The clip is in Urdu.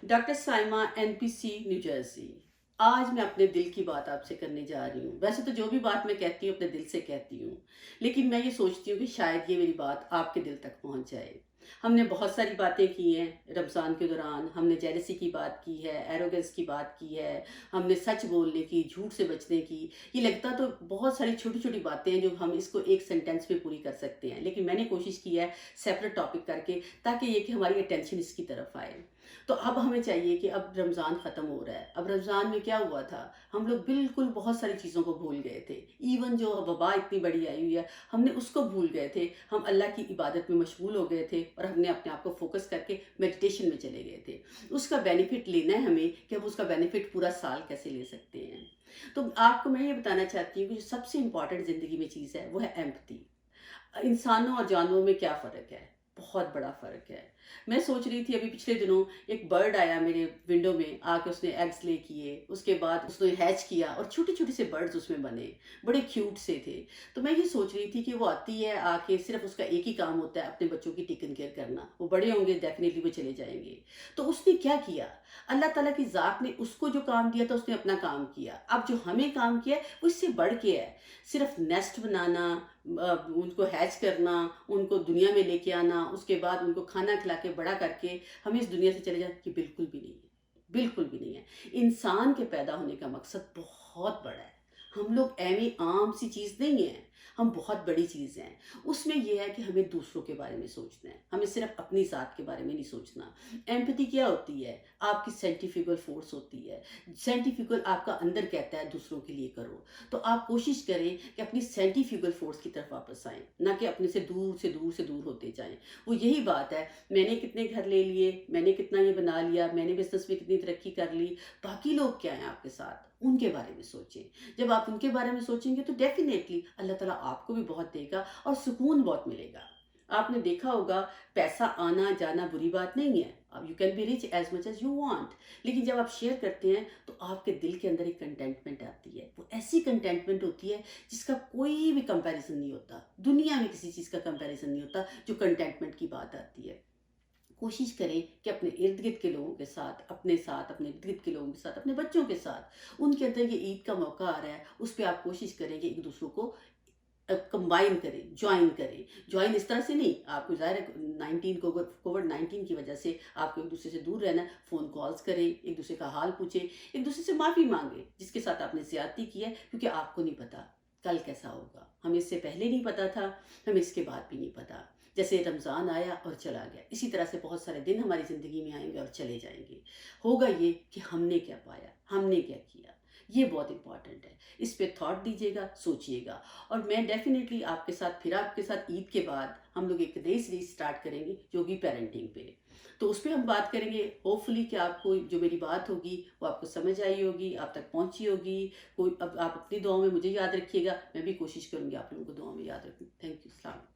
Doctor Saima NPC new Jersey. آج میں اپنے دل کی بات آپ سے کرنے جا رہی ہوں۔ ویسے تو جو بھی بات میں کہتی ہوں اپنے دل سے کہتی ہوں، لیکن میں یہ سوچتی ہوں کہ شاید یہ میری بات آپ کے دل تک پہنچ جائے۔ ہم نے بہت ساری باتیں کی ہیں رمضان کے دوران، ہم نے جیلسی کی بات کی ہے، ایروگنس کی بات کی ہے، ہم نے سچ بولنے کی، جھوٹ سے بچنے کی۔ یہ لگتا تو بہت ساری چھوٹی چھوٹی باتیں ہیں جو ہم اس کو ایک سینٹینس میں پوری کر سکتے ہیں، لیکن میں نے کوشش کی ہے سیپریٹ ٹاپک کر کے، تاکہ یہ کہ ہماری اٹینشن اس کی طرف آئے۔ تو اب ہمیں چاہیے کہ اب رمضان ختم ہو رہا ہے۔ اب رمضان میں کیا ہوا تھا، ہم لوگ بالکل بہت ساری چیزوں کو بھول گئے تھے۔ ایون جو وبا اتنی بڑی آئی ہوئی ہے، ہم نے اس کو بھول گئے تھے۔ ہم اللہ کی عبادت میں مشغول ہو گئے تھے اور ہم نے اپنے آپ کو فوکس کر کے میڈیٹیشن میں چلے گئے تھے۔ اس کا بینیفٹ لینا ہے ہمیں کہ ہم اس کا بینیفٹ پورا سال کیسے لے سکتے ہیں۔ تو آپ کو میں یہ بتانا چاہتی ہوں کہ جو سب سے امپورٹنٹ زندگی میں چیز ہے وہ ہے ایمپتھی۔ انسانوں اور جانوروں میں کیا فرق ہے؟ بہت بڑا فرق ہے۔ میں سوچ رہی تھی ابھی پچھلے دنوں ایک برڈ آیا میرے ونڈو میں، آ کے اس نے ایگز لے کیے، اس کے بعد اس نے ہیچ کیا اور چھوٹے چھوٹے سے برڈز اس میں بنے، بڑے کیوٹ سے تھے۔ تو میں یہ سوچ رہی تھی کہ وہ آتی ہے، آ کے صرف اس کا ایک ہی کام ہوتا ہے اپنے بچوں کی ٹیکن کیئر کرنا۔ وہ بڑے ہوں گے ڈیفینیٹلی وہ چلے جائیں گے۔ تو اس نے کیا کیا؟ اللہ تعالیٰ کی ذات نے اس کو جو کام دیا تھا اس نے اپنا کام کیا۔ اب جو ہمیں کام کیا ہے وہ اس سے بڑھ کے ہے۔ صرف نیسٹ بنانا، ان کو ہیچ کرنا، ان کو دنیا میں لے کے آنا، اس کے بعد ان کو کھانا کھلا کے بڑا کر کے ہمیں اس دنیا سے چلے جانا، یہ بالکل بھی نہیں ہے، بالکل بھی نہیں ہے۔ انسان کے پیدا ہونے کا مقصد بہت بڑا ہے۔ ہم لوگ ایویں عام سی چیز نہیں ہیں، ہم بہت بڑی چیز ہیں۔ اس میں یہ ہے کہ ہمیں دوسروں کے بارے میں سوچنا ہے، ہمیں صرف اپنی ذات کے بارے میں نہیں سوچنا۔ ایمپتھی کیا ہوتی ہے؟ آپ کی سینٹیفیکل فورس ہوتی ہے۔ سینٹیفیکل آپ کا اندر کہتا ہے دوسروں کے لیے کرو، تو آپ کوشش کریں کہ اپنی سینٹیفیکل فورس کی طرف واپس آئیں، نہ کہ اپنے سے دور سے دور سے دور ہوتے جائیں۔ وہ یہی بات ہے، میں نے کتنے گھر لے لیے، میں نے کتنا یہ بنا لیا، میں نے بزنس میں کتنی ترقی کر لی، باقی لوگ کیا ہیں آپ کے ساتھ، ان کے بارے میں سوچیں۔ جب آپ ان کے بارے میں سوچیں گے تو ڈیفینیٹلی اللہ تعالیٰ آپ کو بھی بہت دے گا اور سکون بہت ملے گا۔ آپ نے دیکھا ہوگا پیسہ آنا جانا بری بات نہیں ہے، اب you can be rich as much as you want, لیکن جب آپ شیئر کرتے ہیں تو آپ کے دل کے اندر ایک کنٹینٹمنٹ آتی ہے۔ وہ ایسی کنٹینٹمنٹ ہوتی ہے جس کا کوئی بھی کمپیریزن نہیں ہوتا، دنیا میں کسی چیز کا کمپیریزن نہیں ہوتا جو کنٹینٹمنٹ کی بات آتی ہے۔ کوشش کریں کہ اپنے ارد گرد کے لوگوں کے ساتھ، اپنے ساتھ، اپنے ارد گرد کے لوگوں کے ساتھ، اپنے بچوں کے ساتھ، ان کے اندر یہ عید کا موقع آ رہا ہے، اس پہ آپ کوشش کریں کہ ایک دوسروں کو کمبائن کریں، جوائن کریں۔ جوائن اس طرح سے نہیں، آپ کو ظاہر ہے 19 کی وجہ سے آپ کو ایک دوسرے سے دور رہنا ہے، فون کالز کریں، ایک دوسرے کا حال پوچھیں، ایک دوسرے سے معافی مانگیں جس کے ساتھ آپ نے زیادتی کی ہے، کیونکہ آپ کو نہیں پتا کل کیسا ہوگا۔ ہمیں اس سے پہلے نہیں پتا تھا، ہمیں اس کے بعد بھی نہیں پتا۔ جیسے رمضان آیا اور چلا گیا، اسی طرح سے بہت سارے دن ہماری زندگی میں آئیں گے اور چلے جائیں گے۔ ہوگا یہ کہ ہم نے کیا پایا، ہم نے کیا کیا، یہ بہت امپورٹنٹ ہے۔ اس پہ تھاٹ دیجیے گا، سوچیے گا، اور میں ڈیفینیٹلی آپ کے ساتھ پھر آپ کے ساتھ عید کے بعد ہم لوگ ایک نئی سیریز سٹارٹ کریں گے جو کہ پیرنٹنگ پہ، تو اس پہ ہم بات کریں گے۔ ہوپ فلی کہ آپ کو جو میری بات ہوگی وہ آپ کو سمجھ آئی ہوگی، آپ تک پہنچی ہوگی۔ کوئی اب آپ اپنی دعاؤں میں مجھے یاد رکھیے گا، میں بھی کوشش کروں گی آپ لوگوں کو دعاؤں میں یاد رکھوں۔ تھینک یو، السلام علیکم۔